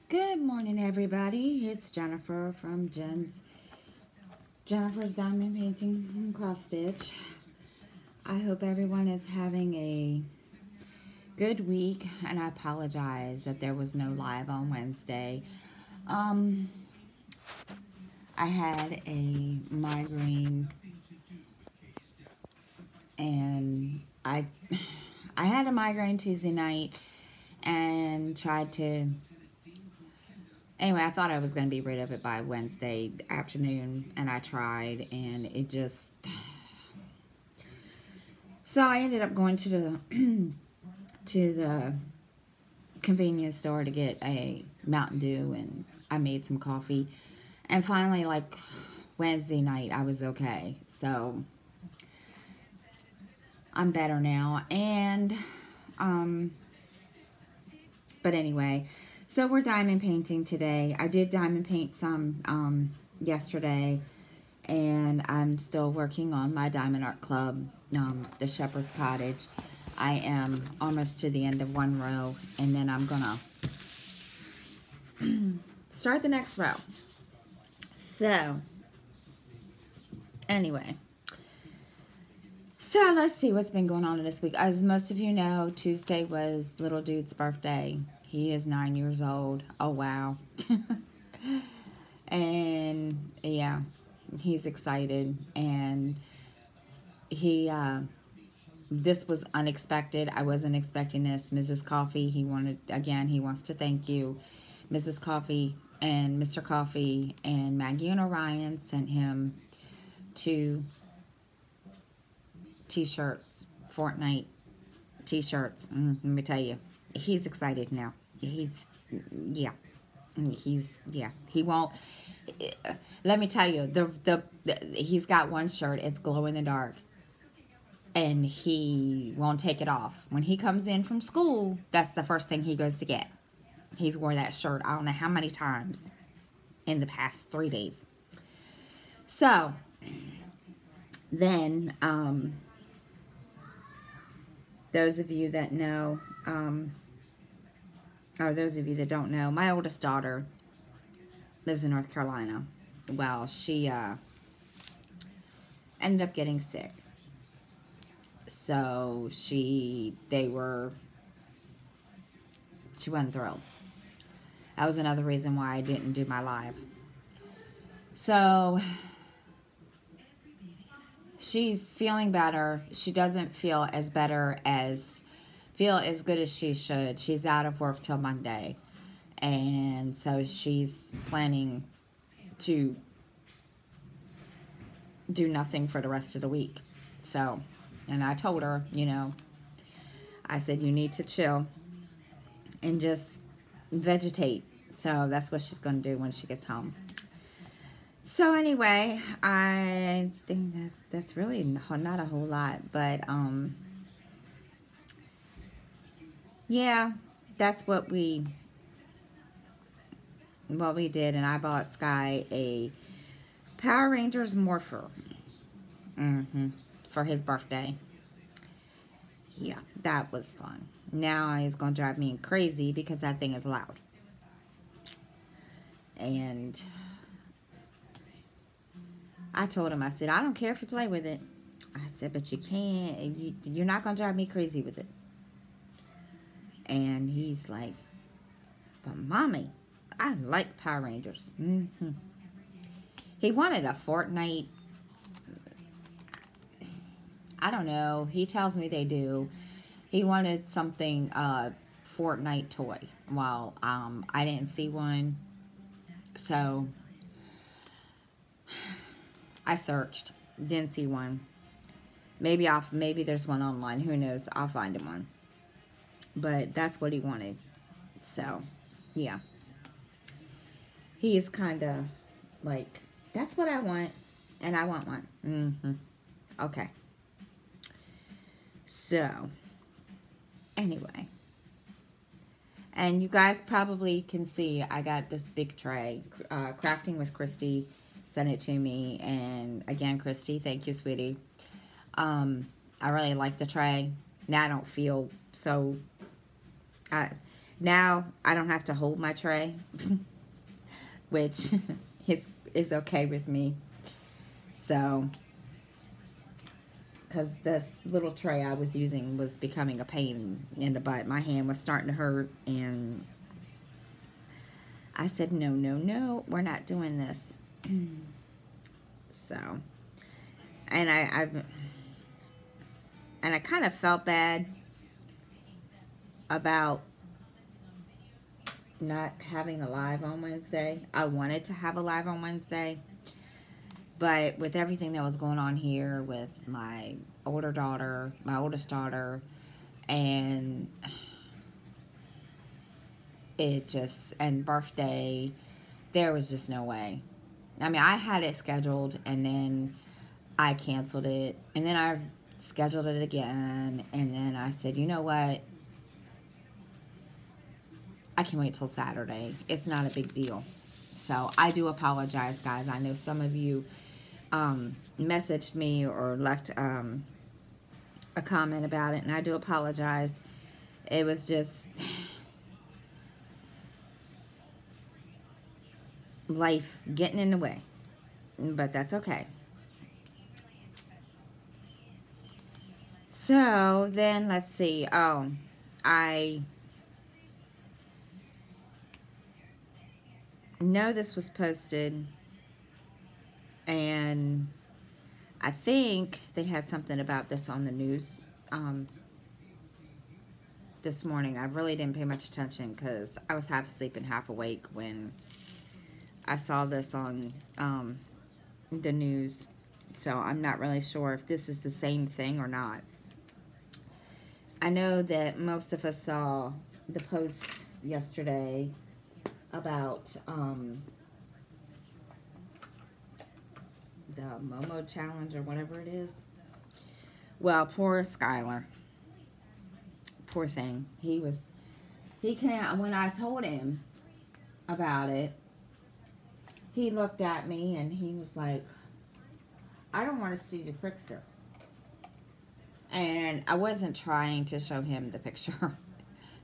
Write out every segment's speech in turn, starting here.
Good morning, everybody. It's Jennifer from Jennifer's Diamond Painting and Cross Stitch. I hope everyone is having a good week, and I apologize that there was no live on Wednesday. Um, I had a migraine, and I had a migraine Tuesday night, and tried to. Anyway, I thought I was going to be rid of it by Wednesday afternoon, and I tried, and it just... So I ended up going to the to the convenience store to get a Mountain Dew, and I made some coffee. And finally, like Wednesday night, I was okay. So I'm better now. And but anyway, so we're diamond painting today. I did diamond paint some yesterday, and I'm still working on my Diamond Art Club, the Shepherd's Cottage. I am almost to the end of one row, and then I'm gonna start the next row. So anyway, so let's see what's been going on this week. As most of you know, Tuesday was little dude's birthday. He is 9 years old. Oh wow. And yeah, he's excited, and he this was unexpected. I wasn't expecting this. Mrs. Coffee, he wants to thank you. Mrs. Coffee and Mr. Coffee and Maggie and Orion sent him 2 t-shirts, Fortnite t-shirts. Let me tell you, he's excited now. Yeah, he won't. Let me tell you, he's got one shirt. It's glow in the dark, and he won't take it off. When he comes in from school, that's the first thing he goes to get. He's wore that shirt I don't know how many times in the past 3 days. So then, those of you that know, or those of you that don't know, my oldest daughter lives in North Carolina. Well, she ended up getting sick. So she wasn't thrilled. That was another reason why I didn't do my live. So she's feeling better. She doesn't feel as good as she should. She's out of work till Monday. And so she's planning to do nothing for the rest of the week. So, and I told her, I said, you need to chill and just vegetate. So that's what she's going to do when she gets home. So anyway, I think that's really not a whole lot, but yeah, that's what we did. And I bought Sky a Power Rangers Morpher for his birthday. Yeah, that was fun. Now he's going to drive me crazy because that thing is loud. And I told him, I said, I don't care if you play with it. I said, but you can't, you're not going to drive me crazy with it. And he's like, but Mommy, I like Power Rangers. He wanted a Fortnite. I don't know. He tells me they do. He wanted something, Fortnite toy. Well, I didn't see one. So I searched. Didn't see one. Maybe there's one online. Who knows? I'll find him one. But that's what he wanted. So, yeah. He is kind of like, that's what I want, and I want one. Okay. So, anyway. And you guys probably can see I got this big tray. Crafting with Christy sent it to me. And again, Christy, thank you, sweetie. I really like the tray. Now I don't feel so... Now I don't have to hold my tray, which is okay with me. So, because this little tray I was using was becoming a pain in the butt. My hand was starting to hurt, and I said, no, no, no, we're not doing this. So, and I kind of felt bad about not having a live on Wednesday. I wanted to have a live on Wednesday, but with everything that was going on here with my oldest daughter, and and birthday, there was just no way. I mean, I had it scheduled, and then I canceled it, and then I scheduled it again, and then I said, you know what? I can wait till Saturday. It's not a big deal. So I do apologize, guys. I know some of you messaged me or left a comment about it, and I do apologize. It was just life getting in the way, but that's okay. So then let's see. Oh, I know this was posted, and I think they had something about this on the news this morning. I really didn't pay much attention because I was half asleep and half awake when I saw this on the news. So I'm not really sure if this is the same thing or not. I know that most of us saw the post yesterday about the Momo challenge or whatever it is. Well, poor Skylar. Poor thing. He can't, when I told him about it, he looked at me and he was like, I don't want to see the picture. And I wasn't trying to show him the picture.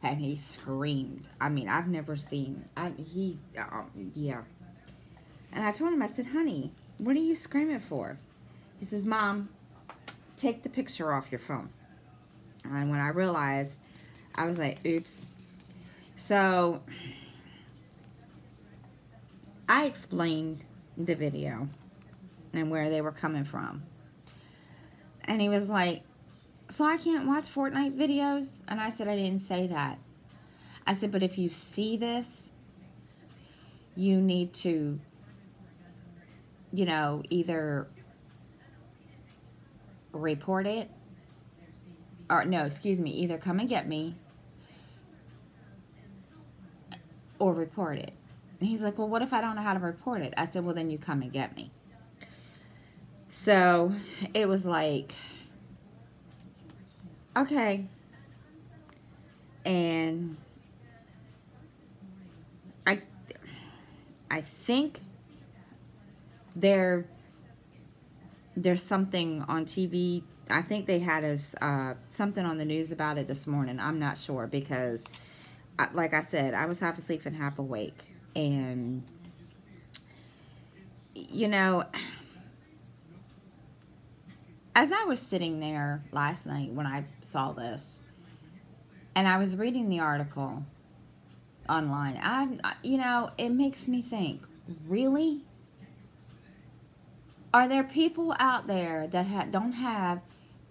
And he screamed. I mean, I've never seen, yeah. And I told him, I said, honey, what are you screaming for? He says, Mom, take the picture off your phone. And when I realized, I was like, oops. So, I explained the video and where they were coming from. And he was like, so I can't watch Fortnite videos? And I said, I didn't say that. I said, but if you see this, you need to, you know, either report it, or no, excuse me, either come and get me or report it. And he's like, well, what if I don't know how to report it? I said, well, then you come and get me. So it was like, okay. And I think there's something on TV. I think they had something on the news about it this morning. I'm not sure because, like I said, I was half asleep and half awake. And, you know, as I was sitting there last night when I saw this, and I was reading the article online, you know, it makes me think, really? Are there people out there that don't have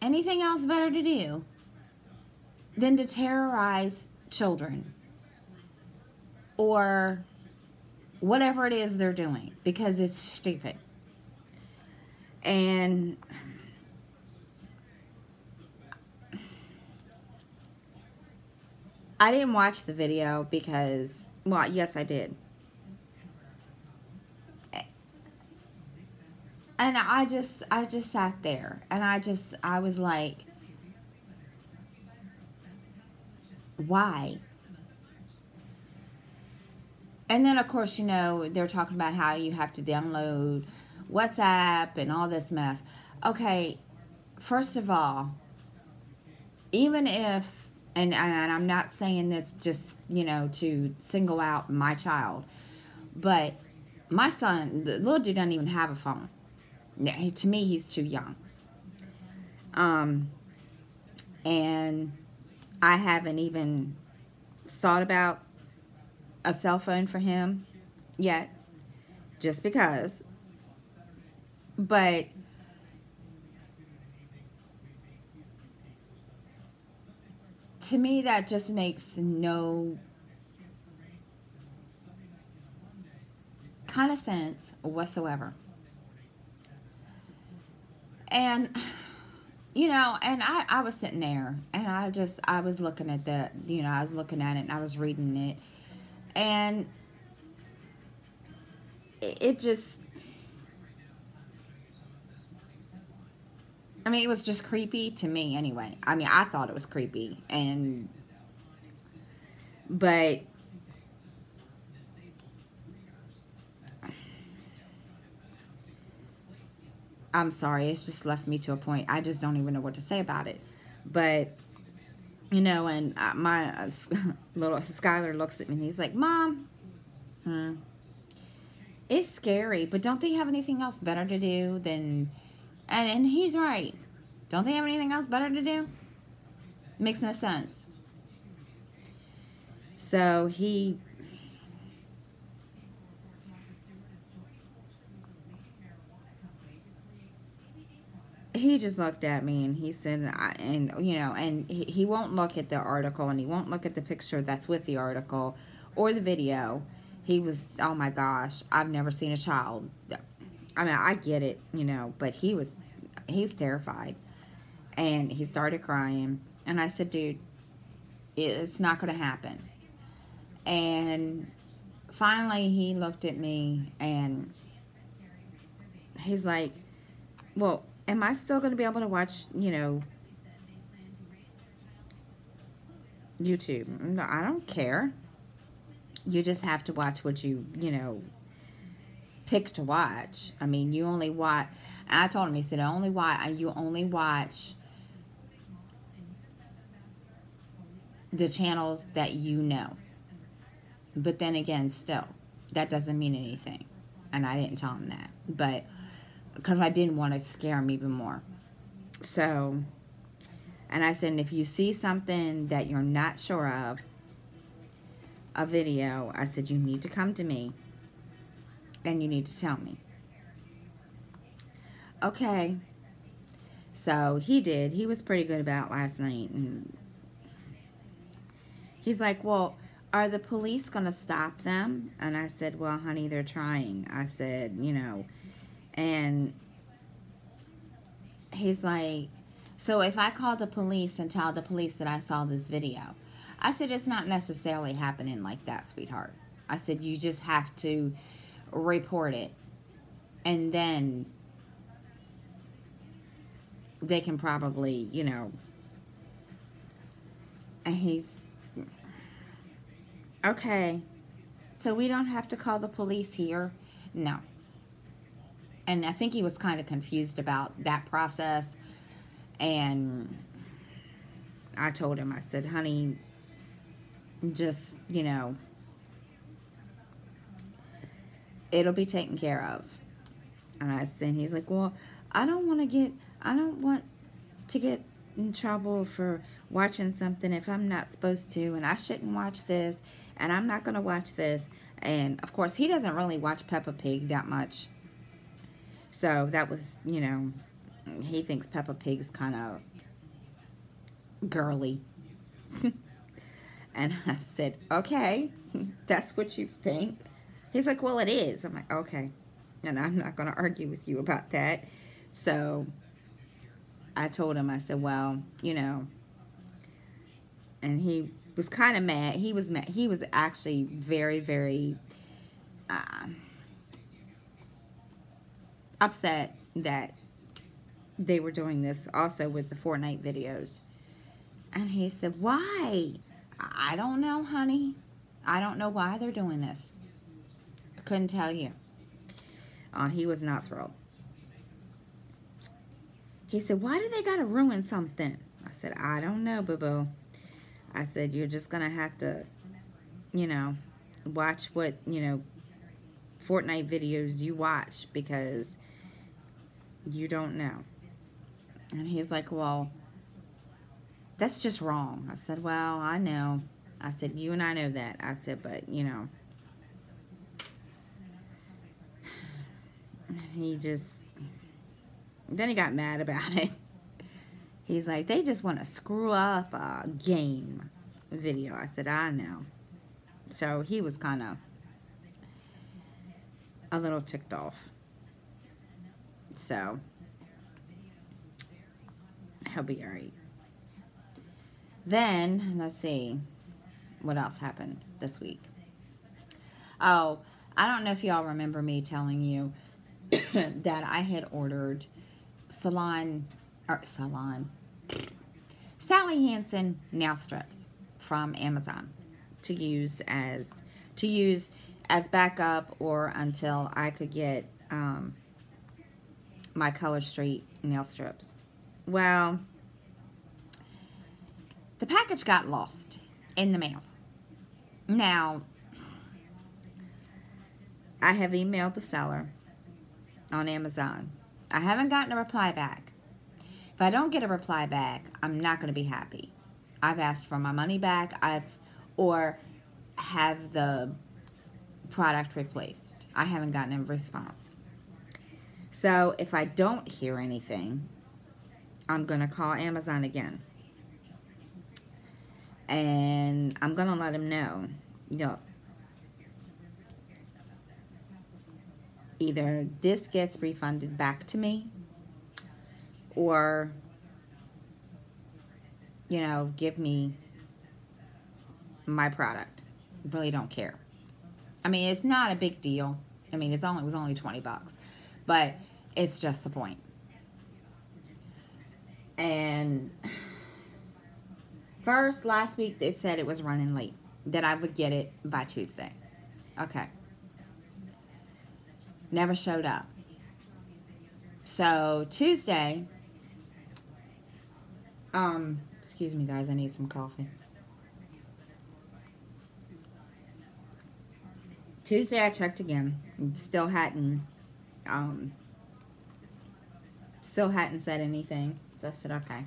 anything else better to do than to terrorize children or whatever it is they're doing, because it's stupid? And I didn't watch the video because, well, yes, I did. And I just sat there and I was like, why? And then, of course, you know, they're talking about how you have to download WhatsApp and all this mess. Okay, first of all, even if and I'm not saying this just, you know, to single out my child, but my son, the little dude, doesn't even have a phone. To me, he's too young. And I haven't even thought about a cell phone for him yet, just because. But to me, that just makes no kind of sense whatsoever. And, you know, and I was sitting there, and I was looking at the, you know, I was looking at it, and I was reading it, and it just, I mean, it was just creepy to me anyway. I mean, I thought it was creepy, but I'm sorry, it's just left me to a point. I just don't even know what to say about it. But, you know, and my little Skylar looks at me and he's like, Mom, it's scary, but don't they have anything else better to do than, and he's right. Don't they have anything else better to do? Makes no sense. So he just looked at me and he said, and you know, and he won't look at the article, and he won't look at the picture that's with the article or the video. He was, oh my gosh, I've never seen a child. I mean, I get it, you know, but he's terrified, and he started crying, and I said, dude, it's not going to happen. And finally he looked at me and he's like, well, am I still going to be able to watch, you know, YouTube? No, I don't care. You just have to watch what you know, pick to watch. I mean, you only watch, I told him, he said, you only watch the channels that you know. But then again, still, that doesn't mean anything. And I didn't tell him that. But because I didn't want to scare him even more. So, and I said, if you see something that you're not sure of, a video, I said, you need to come to me and you need to tell me. Okay. So he did. He was pretty good about last night. And he's like, well, are the police going to stop them? And I said, well, honey, they're trying. I said, you know, and he's like, so if I call the police and tell the police that I saw this video, I said, it's not necessarily happening like that, sweetheart. I said, you just have to report it, and then they can probably, you know. And he's, okay, so we don't have to call the police here? No. And I think he was kind of confused about that process. And I told him, I said, honey, just, you know, it'll be taken care of. And I said, he's like, well, I don't want to get in trouble for watching something if I'm not supposed to, and I shouldn't watch this, and I'm not going to watch this. And of course, he doesn't really watch Peppa Pig that much. So that was, you know, he thinks Peppa Pig's kind of girly. And I said, okay, that's what you think. He's like, well, it is. I'm like, okay. And I'm not going to argue with you about that. So I told him, I said, well, you know, and he was kind of mad. He was mad. He was actually very, very upset that they were doing this also with the Fortnite videos. And he said, why? I don't know, honey. I don't know why they're doing this. I couldn't tell you. He was not thrilled. He said, why do they gotta ruin something? I said, I don't know, boo-boo. I said, you're just going to have to, watch what, Fortnite videos you watch, because you don't know. And he's like, well, that's just wrong. I said, well, I know. I said, you and I know that. I said, but, he just, then he got mad about it. He's like, they just want to screw up a game video. I said, I know. So he was kind of a little ticked off. So he'll be alright. Then, let's see, what else happened this week? Oh, I don't know if y'all remember me telling you that I had ordered Sally Hansen nail strips from Amazon to use as backup, or until I could get my Color Street nail strips. Well, the package got lost in the mail. Now, I have emailed the seller on Amazon. I haven't gotten a reply back. If I don't get a reply back, I'm not going to be happy. I've asked for my money back, or have the product replaced. I haven't gotten a response. So if I don't hear anything, I'm going to call Amazon again. And I'm going to let them know, either this gets refunded back to me, or, give me my product. Really don't care. I mean, it's not a big deal. I mean, it was only $20, but it's just the point. And first, last week, it said it was running late, that I would get it by Tuesday. Okay. Never showed up. So, Tuesday, excuse me, guys, I need some coffee. Tuesday, I checked again. Still hadn't said anything. So I said, okay.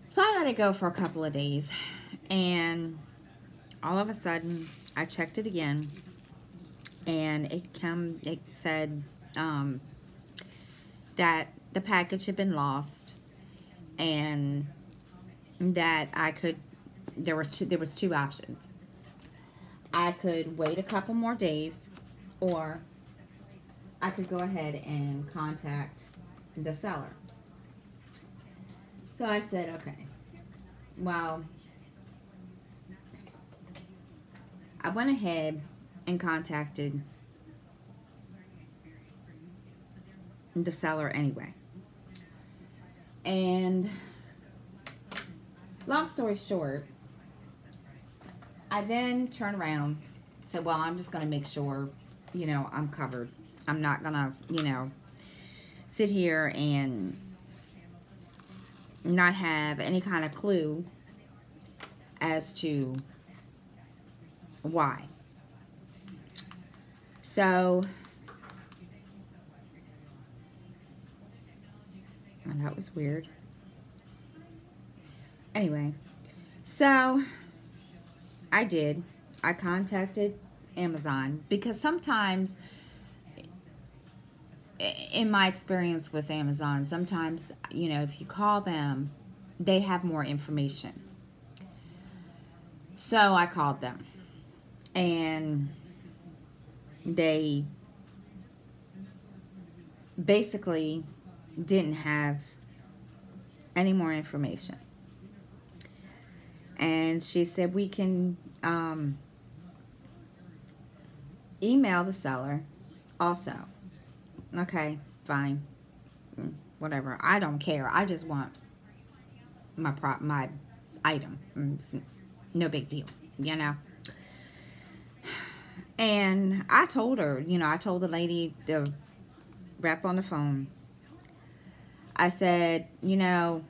So I let it go for a couple of days, and all of a sudden, I checked it again, and it said that the package had been lost, and that there was two options. I could wait a couple more days, or I could go ahead and contact the seller. So I said, okay, well, I went ahead and contacted the seller anyway. And long story short, I then turned around and said, well, I'm just going to make sure, I'm covered. I'm not going to, sit here and not have any kind of clue as to why. So, oh, that was weird. Anyway, so I did. I contacted Amazon, because sometimes, in my experience with Amazon, sometimes, if you call them, they have more information. So I called them, and they basically didn't have any more information. And she said, we can email the seller also. Okay, fine. Whatever. I don't care. I just want my item. It's no big deal, And I told her, I told the lady, the rep on the phone, I said, don't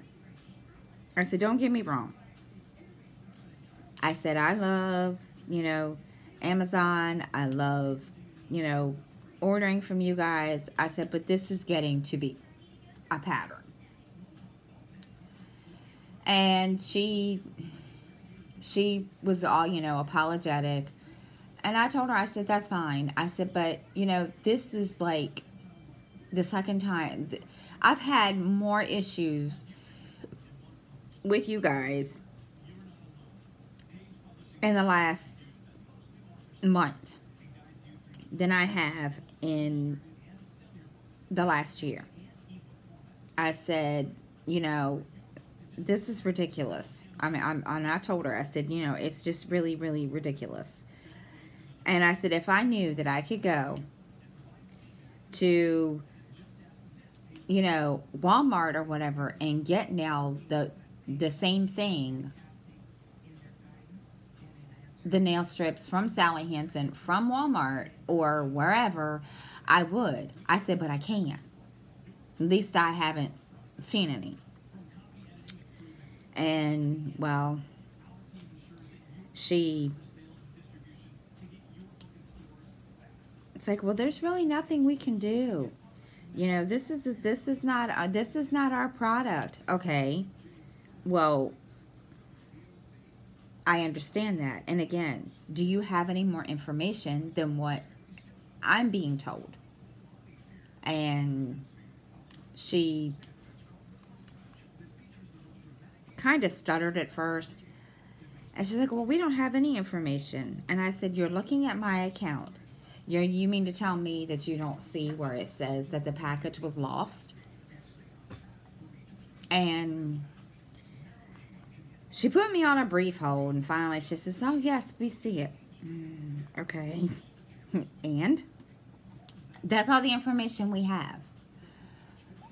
get me wrong. I said, I love, you know, Amazon. I love, you know, ordering from you guys. I said, but this is getting to be a pattern. And she was all, you know, apologetic. And I told her, I said, that's fine. I said, but, you know, this is like the second time. I've had more issues with you guys in the last month than I have in the last year. I said, you know, this is ridiculous. I mean, I told her, I said, you know, it's just really, really ridiculous. And I said, if I knew that I could go to, you know, Walmart or whatever and get now the same thing, the nail strips from Sally Hansen, from Walmart or wherever, I would. I said, but I can't. At least I haven't seen any. And, well, it's like, well, there's really nothing we can do. You know, this is not our product. Okay. Well, I understand that. And again, do you have any more information than what I'm being told? And she kind of stuttered at first. And she's like, well, we don't have any information. And I said, you're looking at my account. You mean to tell me that you don't see where it says that the package was lost? And she put me on a brief hold, and finally she says, oh, yes, we see it. Okay. And that's all the information we have.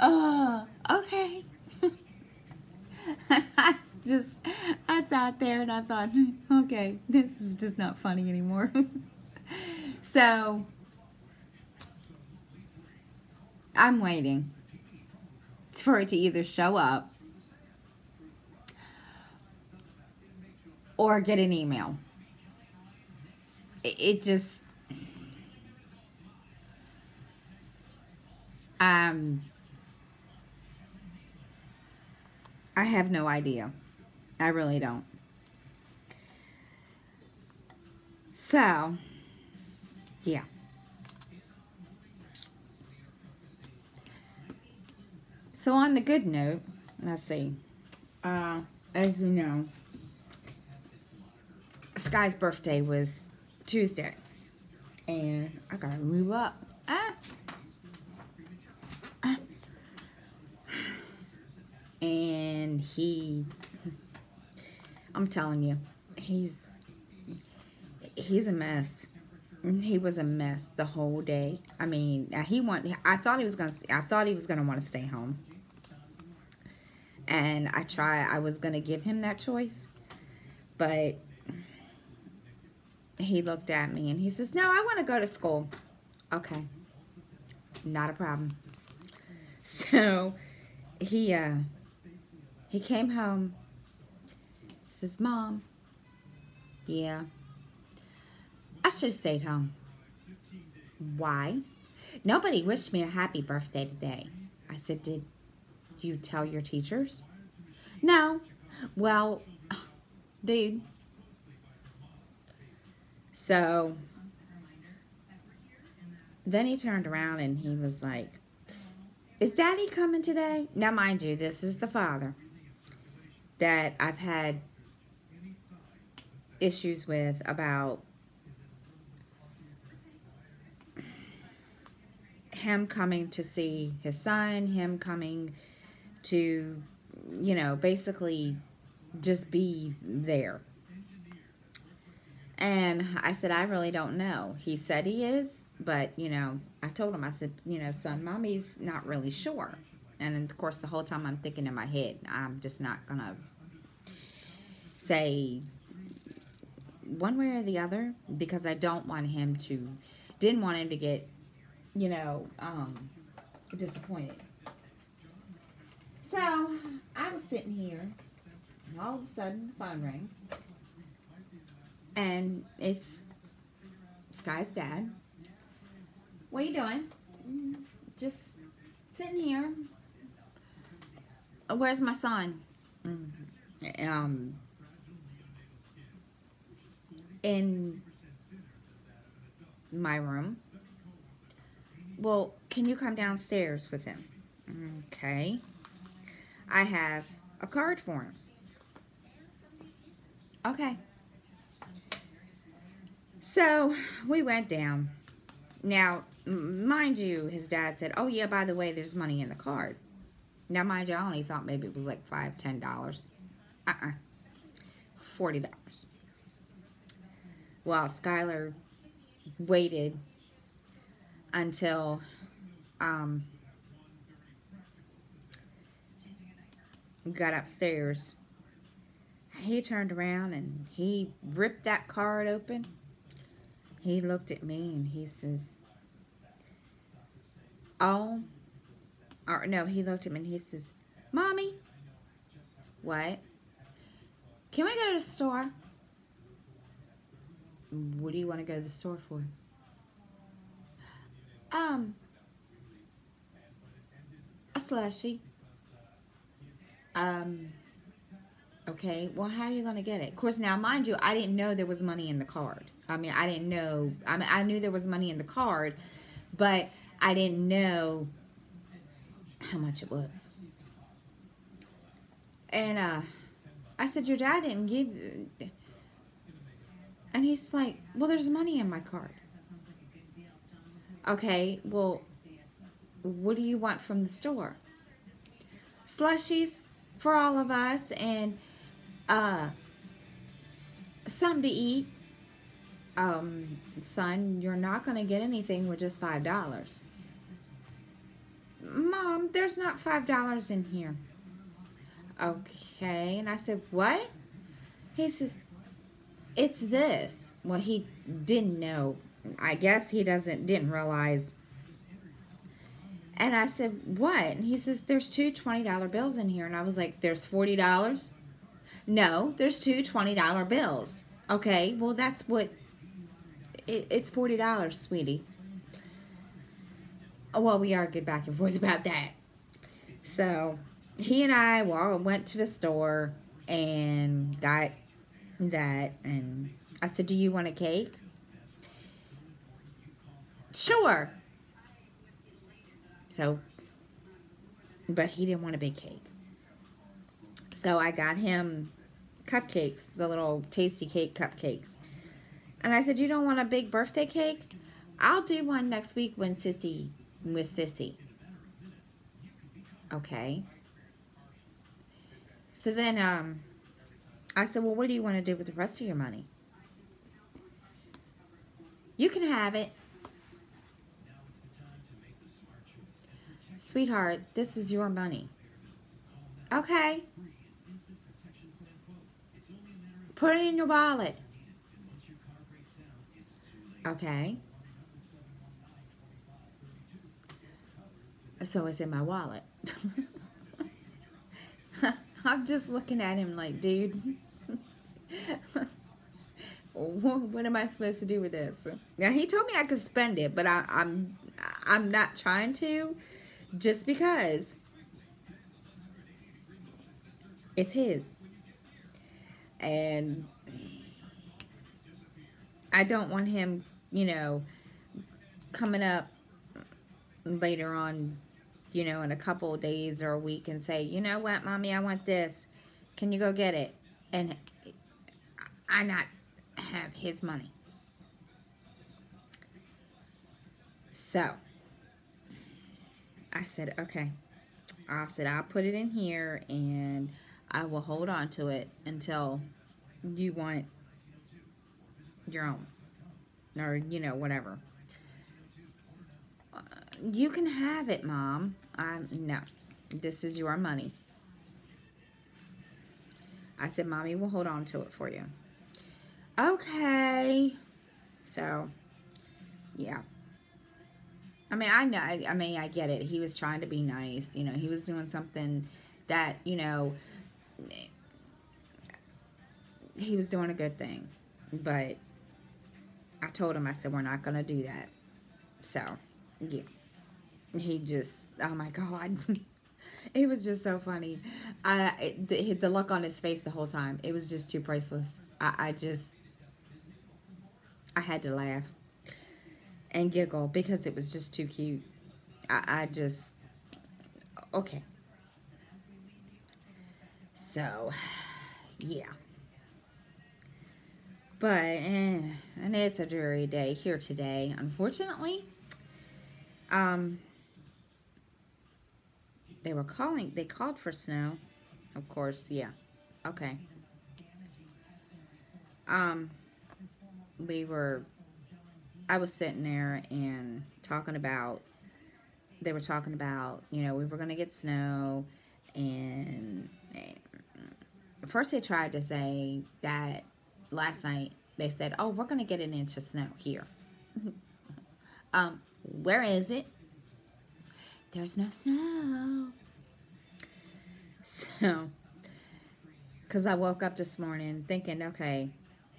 Okay. I sat there and I thought, okay, this is just not funny anymore. So, I'm waiting for it to either show up or get an email. It just, I have no idea. I really don't. So, yeah. So on the good note, let's see. As you know, Sky's birthday was Tuesday. And I gotta move up. And I'm telling you, he's a mess. He was a mess the whole day. I mean, I thought he was gonna want to stay home. And I was gonna give him that choice, but he looked at me and he says, no, I want to go to school. Okay, not a problem. So he came home. He says, Mom, yeah, I should have stayed home. Why? Nobody wished me a happy birthday today. I said, did you tell your teachers? No. Well, dude. So then he turned around and he was like, is Daddy coming today? Now, mind you, this is the father that I've had issues with about him coming to see his son, him coming to, you know, basically just be there. And I said, I really don't know. He said he is, but, you know, I told him, I said, you know, son, Mommy's not really sure. And, of course, the whole time I'm thinking in my head, I'm just not going to say one way or the other, because I didn't want him to get, you know, disappointed. So, I was sitting here, and all of a sudden, the phone rings. And it's Sky's dad. What are you doing? Just sitting here. Where's my son? In my room. Well, can you come downstairs with him? Okay. I have a card for him. Okay. So we went down. Now, mind you, his dad said, oh yeah, by the way, there's money in the card. Now, mind you, I only thought maybe it was like $5, $10. $40. Well, Skylar waited until got upstairs. He turned around and he ripped that card open. He looked at me and he says, oh, or no, he looked at me and he says, Mommy, what? Can we go to the store? What do you want to go to the store for? A slushie. Okay, well, how are you going to get it? Of course, now, mind you, I didn't know there was money in the card. I mean, I didn't know. I mean, I knew there was money in the card, but I didn't know how much it was. And I said, your dad didn't give you. And he's like, well, there's money in my card. Okay, well, what do you want from the store? Slushies for all of us and something to eat. Son, you're not going to get anything with just $5. Mom, there's not $5 in here. Okay, and I said, what? He says, it's this. Well, he didn't know. I guess he didn't realize. And I said, what? And he says, there's two $20 bills in here. And I was like, there's $40? No, there's two $20 bills. Okay, well, that's what, it's $40, sweetie. Well, we argued back and forth about that. So, he and I went to the store and got that. And I said, do you want a cake? Sure. So, but he didn't want a big cake. So I got him cupcakes, the little tasty cake cupcakes. And I said, you don't want a big birthday cake? I'll do one next week with Sissy. Okay. So then I said, well, what do you want to do with the rest of your money? You can have it. Sweetheart, this is your money. Okay. Put it in your wallet. Okay. So it's in my wallet. I'm just looking at him like, dude, what am I supposed to do with this? Now, he told me I could spend it, but I'm not trying to. Just because it's his. And I don't want him, you know, coming up later on, you know, in a couple of days or a week and say, you know what, Mommy, I want this. Can you go get it? And I not have his money. So I said, okay. I said, I'll put it in here and I will hold on to it until you want your own. Or, you know, whatever. You can have it, Mom. No. This is your money. I said, Mommy will hold on to it for you. Okay. So, yeah. I mean, I get it. He was trying to be nice. You know, he was doing something that, you know, he was doing a good thing. But I told him, I said, we're not going to do that. So, yeah. He just, oh my God. It was just so funny. The look on his face the whole time, it was just too priceless. I had to laugh and giggle because it was just too cute. I just, okay. So, yeah. But, and it's a dreary day here today, unfortunately. Um, they called for snow. Of course, yeah. Okay. Um, we were, I was sitting there and they were talking about, we were going to get snow. And first they tried to say that last night they said, oh, we're going to get an inch of snow here. Where is it? There's no snow. So, because I woke up this morning thinking, okay,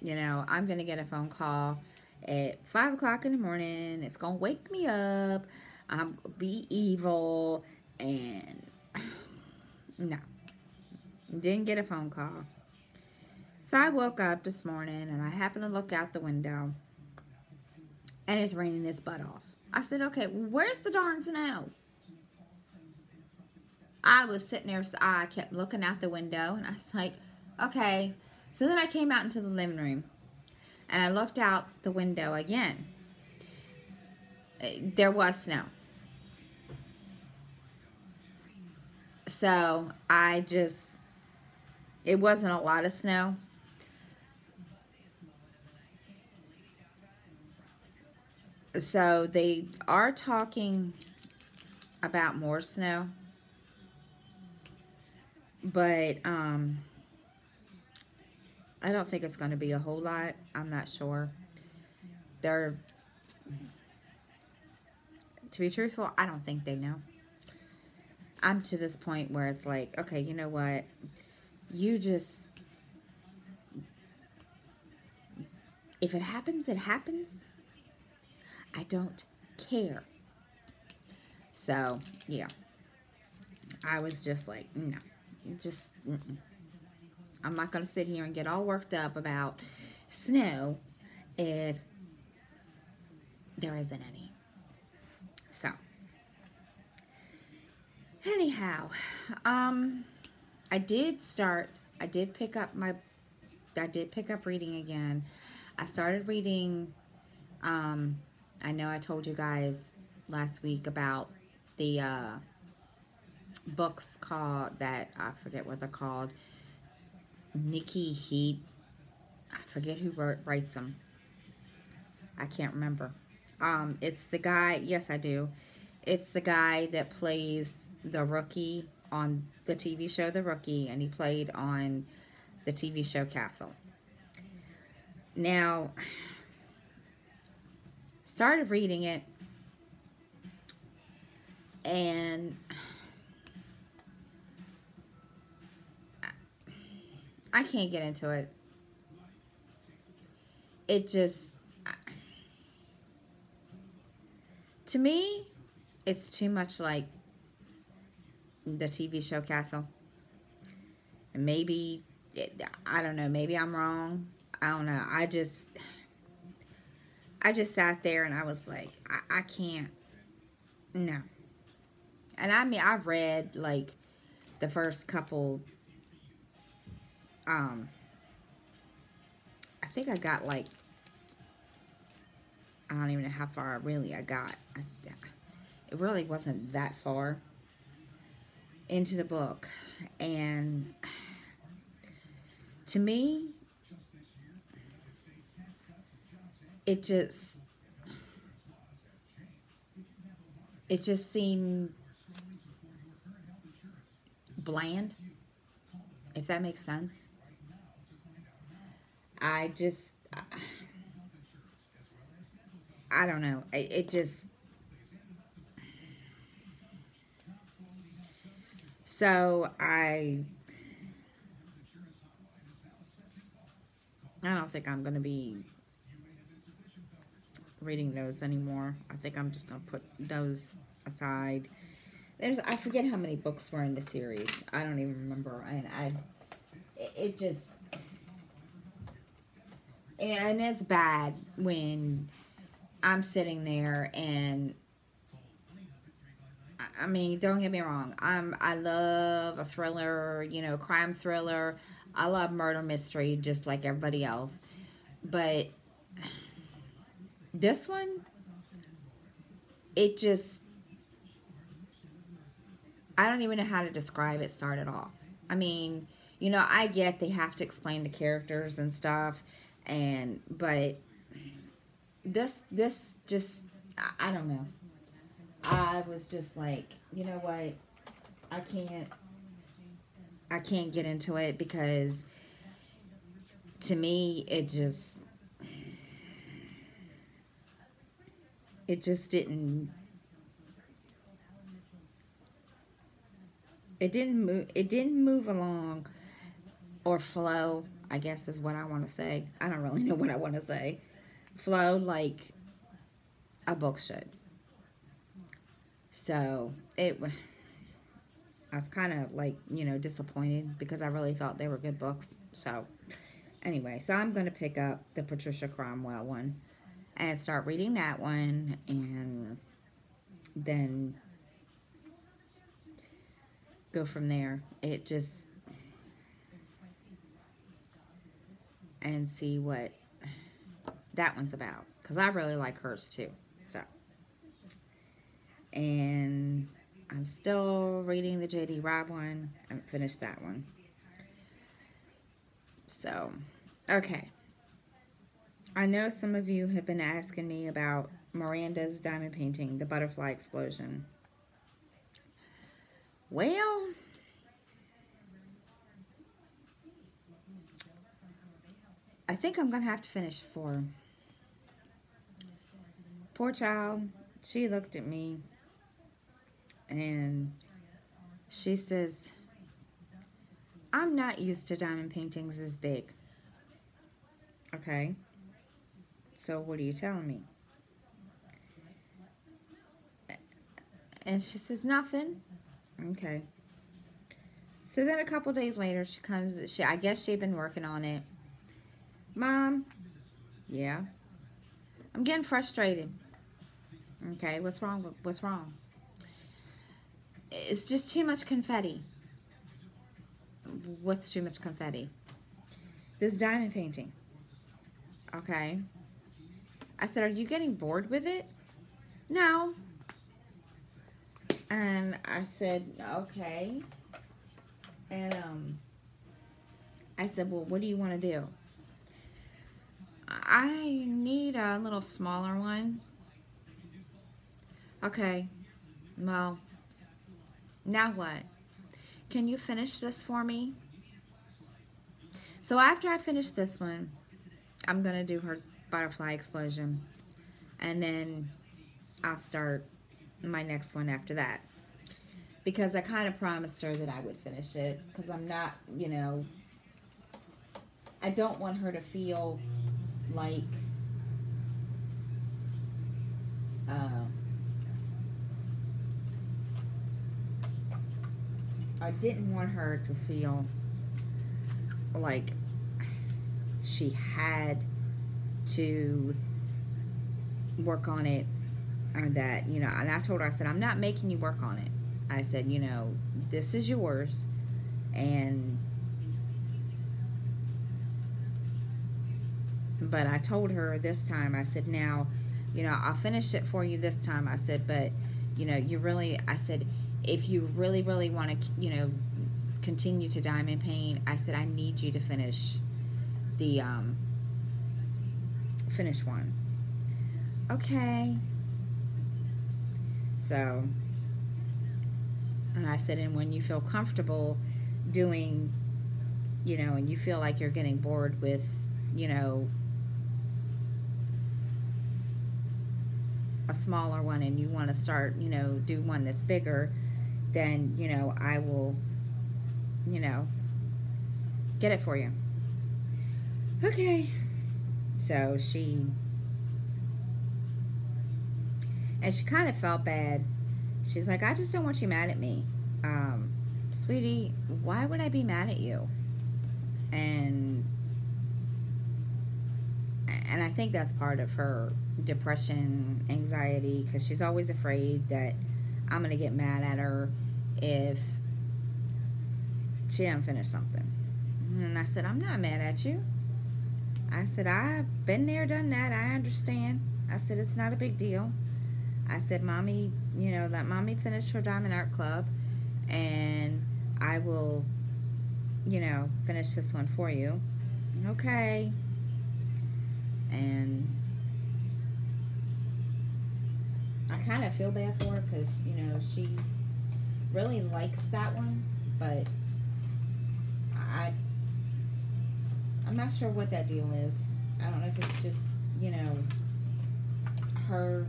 I'm going to get a phone call at 5 o'clock in the morning. It's going to wake me up. I'm going to be evil. And no, didn't get a phone call. So I woke up this morning and I happened to look out the window and it's raining its butt off. I said, okay, where's the darn snow? I was sitting there, so I kept looking out the window and I was like, okay. So then I came out into the living room and I looked out the window again. There was snow. So it wasn't a lot of snow. So they are talking about more snow. But I don't think it's going to be a whole lot. I'm not sure. To be truthful, I don't think they know. I'm to this point where it's like, okay, you know what? If it happens, it happens. I don't care. So, yeah. I was just like, no. I'm not going to sit here and get all worked up about snow if there isn't any. So, anyhow, I did pick up reading again. I started reading, I know I told you guys last week about the books I forget what they're called, Nikki Heat. I forget who writes them. I can't remember. It's the guy, yes I do. It's the guy that plays the Rookie on the TV show The Rookie, and he played on the TV show Castle. Now, started reading it, and I can't get into it. It just, to me, it's too much like the TV show Castle. And maybe, I don't know, maybe I'm wrong. I don't know. I just sat there and I was like, I can't, no. And I mean, I've read like the first couple, I think I got like, I don't even know how far I got. It really wasn't that far into the book. And to me, it just seemed bland, if that makes sense. I don't know. So I don't think I'm going to be reading those anymore. I think I'm just going to put those aside. I forget how many books were in the series. I don't even remember. And it just, and it's bad when I'm sitting there and, I mean, don't get me wrong. I love a thriller, crime thriller. I love murder mystery just like everybody else. But this one, it just, I don't even know how to describe it started off. I mean, I get they have to explain the characters and stuff, but this just, I don't know. I was just like, you know what? I can't I can't get into it because to me it just didn't move along or flow, I guess is what I want to say. I don't really know what I want to say. Flow like a book should. So I was kind of like, disappointed because I really thought they were good books. So anyway, so I'm going to pick up the Patricia Cromwell one and start reading that one, and then go from there. It just, and see what that one's about, because I really like hers too. So, and I'm still reading the J.D. Robb one. I haven't finished that one. So, okay. I know some of you have been asking me about Miranda's diamond painting, The Butterfly Explosion. Well, I think I'm going to have to finish 4. Poor child, she looked at me and she says, I'm not used to diamond paintings this big. Okay, so what are you telling me? And she says, nothing. Okay. So then a couple days later, she comes, I guess she'd been working on it. Mom, yeah, I'm getting frustrated. Okay, what's wrong? What's wrong? It's just too much confetti. What's too much confetti? This diamond painting. Okay. I said, are you getting bored with it? No. And I said, okay. And I said, well, what do you want to do? I need a little smaller one. Okay. Well, now what? Can you finish this for me? So after I finish this one, I'm going to do her Butterfly Explosion. And then I'll start my next one after that. Because I kind of promised her that I would finish it. Because I'm not, I don't want her to feel like I didn't want her to feel like she had to work on it, or that, and I told her, I said, I'm not making you work on it. I said, this is yours, but I told her this time, I said, now, I'll finish it for you this time. I said, but, I said, if you really, really want to, continue to diamond paint, I said, I need you to finish the, finish one. Okay. So, and I said, and when you feel comfortable doing, and you feel like you're getting bored with, a smaller one, and you want to start, do one that's bigger, then, I will, get it for you. Okay. So she kind of felt bad. She's like, I just don't want you mad at me. Sweetie, why would I be mad at you? And I think that's part of her depression, anxiety, because she's always afraid that I'm going to get mad at her if she doesn't finish something. And I said, I'm not mad at you. I said, I've been there, done that. I understand. I said, it's not a big deal. I said, Mommy, you know, let Mommy finish her Diamond Art Club, and I will, you know, finish this one for you. Okay. And I kind of feel bad for her because, you know, she really likes that one, but I'm not sure what that deal is. I don't know if it's just, you know, her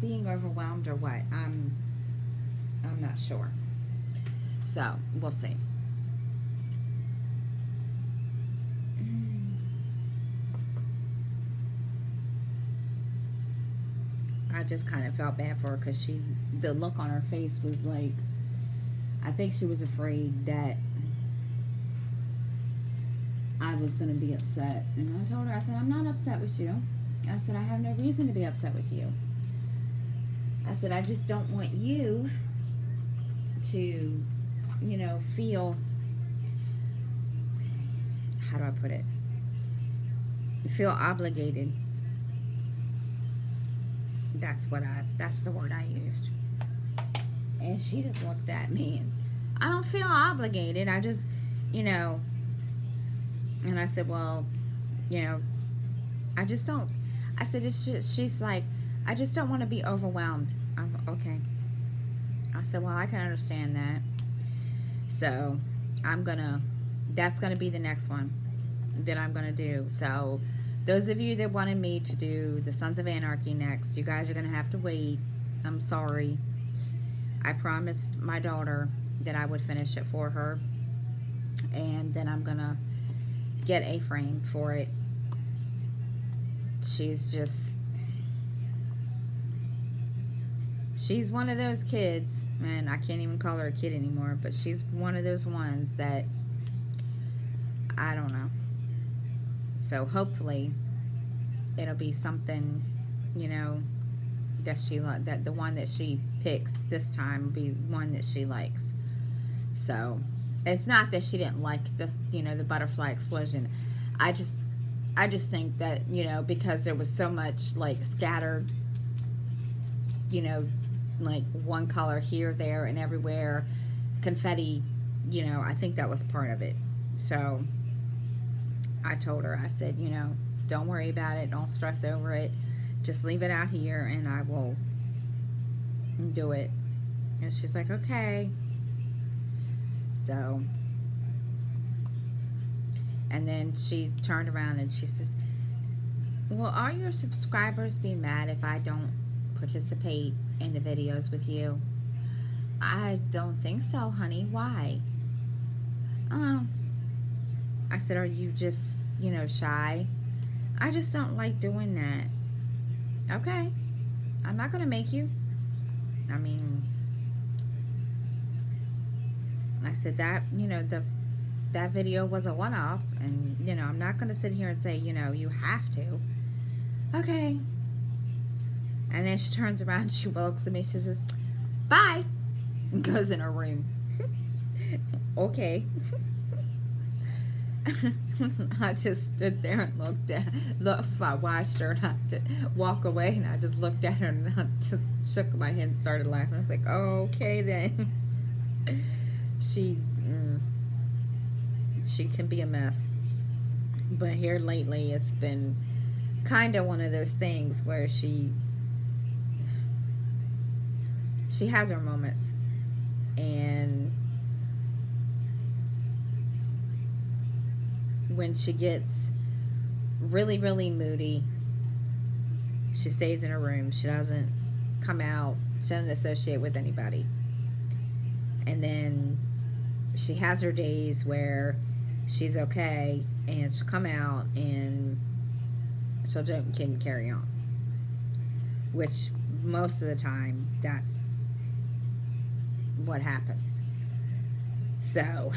being overwhelmed or what. I'm not sure. So, we'll see. I just kind of felt bad for her because the look on her face was like, I think she was afraid that I was going to be upset. And I told her, I said, I'm not upset with you. I said, I have no reason to be upset with you. I said, I just don't want you to, you know, feel, how do I put it? Feel obligated. That's the word I used. And she just looked at me, and I don't feel obligated. I just, you know, and I said, well, you know, I just don't. I said, it's just, she's like, I just don't want to be overwhelmed. I'm okay. I said, well, I can understand that. So that's gonna be the next one that I'm gonna do. So those of you that wanted me to do the Sons of Anarchy next, you guys are gonna have to wait. I'm sorry. I promised my daughter that I would finish it for her, and then I'm gonna get a frame for it. She's one of those kids, and I can't even call her a kid anymore, but she's one of those ones that I don't know. So hopefully it'll be something, you know, that the one that she picks this time will be one that she likes. So it's not that she didn't like this, you know, the butterfly explosion. I just think that, you know, because there was so much like scattered, you know, like one color here, there, and everywhere, confetti, you know, I think that was part of it. So I told her, I said, you know, don't worry about it, don't stress over it, just leave it out here and I will do it. And she's like, okay. So, and then she turned around and she says, well, are your subscribers being mad if I don't participate in the videos with you? I don't think so, honey. Why? I said, are you just, you know, shy? I just don't like doing that. Okay. I'm not going to make you. I mean, I said that, you know, that video was a one-off, and, you know, I'm not going to sit here and say, you know, you have to. Okay. And then she turns around and she looks at me, she says, bye, and goes in her room. Okay. I just stood there and looked at, I watched her, and I had to walk away, and I just looked at her, and I just shook my head and started laughing. I was like, oh, okay then. She can be a mess. But here lately, it's been kind of one of those things where she has her moments, and when she gets really, really moody, she stays in her room. She doesn't come out. She doesn't associate with anybody. And then she has her days where she's okay, and she'll come out and she'll joke and kid and carry on. Which most of the time, that's what happens. So,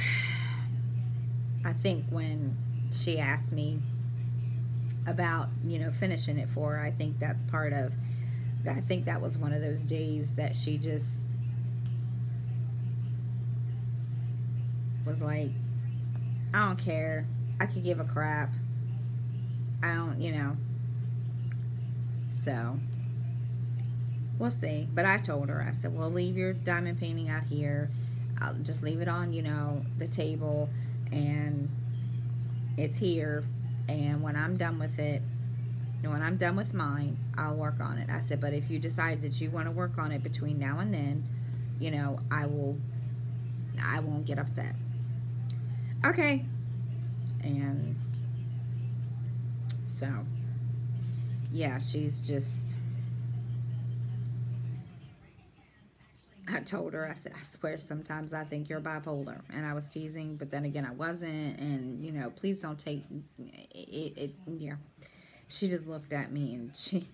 I think when she asked me about, finishing it for her, I think that's part of, I think that was one of those days that she just was like, I don't care. I could give a crap. I don't. So, we'll see. But I told her, I said, well, leave your diamond painting out here. I'll just leave it on, the table. And it's here. And when I'm done with it, when I'm done with mine, I'll work on it. I said, but if you decide that you want to work on it between now and then, I won't get upset. Okay. And so, yeah, she's just, I told her, I said, I swear sometimes I think you're bipolar. And I was teasing, but then again, I wasn't. And, please don't take it. Yeah. She just looked at me and she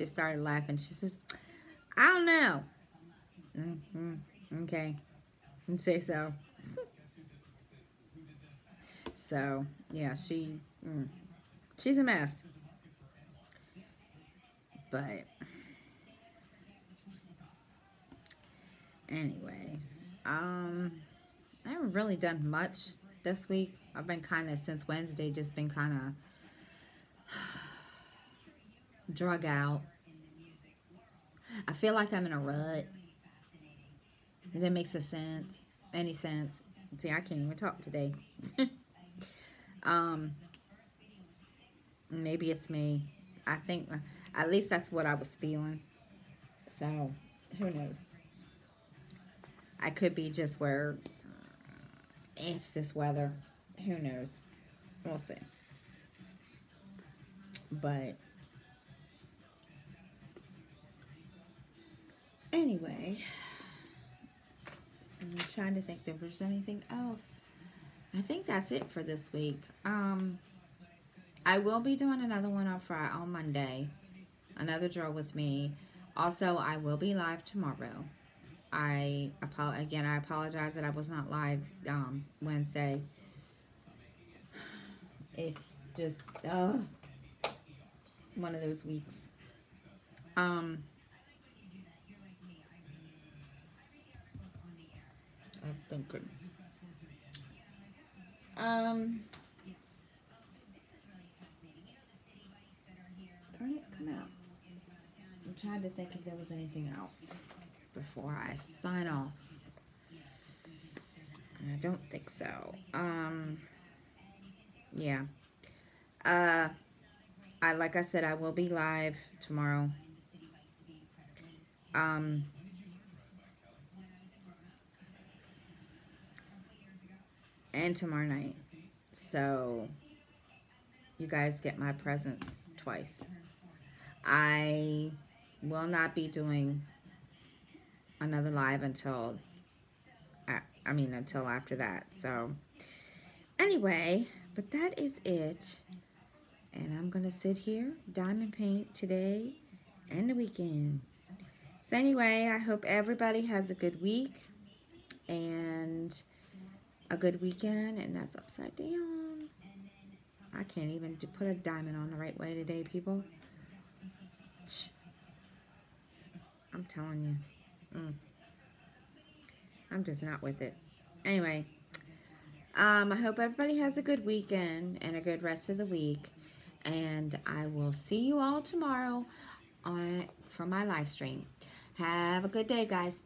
started laughing. She says, I don't know. Okay. And say so. So, yeah, she's a mess. But anyway, I haven't really done much this week. I've been kind of, since Wednesday, just been kind of drug out. I feel like I'm in a rut. If that makes any sense. See, I can't even talk today. Maybe it's me. I think, at least that's what I was feeling. So, who knows? I could be just where it's this weather. Who knows? We'll see. But anyway, I'm trying to think if there's anything else. I think that's it for this week. I will be doing another one on Monday. Another draw with me. Also, I will be live tomorrow. I apologize that I was not live Wednesday. It's just one of those weeks. I think darn it, come out. I'm trying to think if there was anything else before I sign off. I don't think so. Yeah. Like I said, I will be live tomorrow. And tomorrow night. So, you guys get my presents twice. I will not be doing another live until after that. So, anyway, but that is it. And I'm going to sit here, diamond paint today and the weekend. So anyway, I hope everybody has a good week and a good weekend. And that's upside down. I can't even put a diamond on the right way today, people. I'm telling you. I'm just not with it. Anyway, I hope everybody has a good weekend and a good rest of the week. And I will see you all tomorrow for my live stream. Have a good day, guys.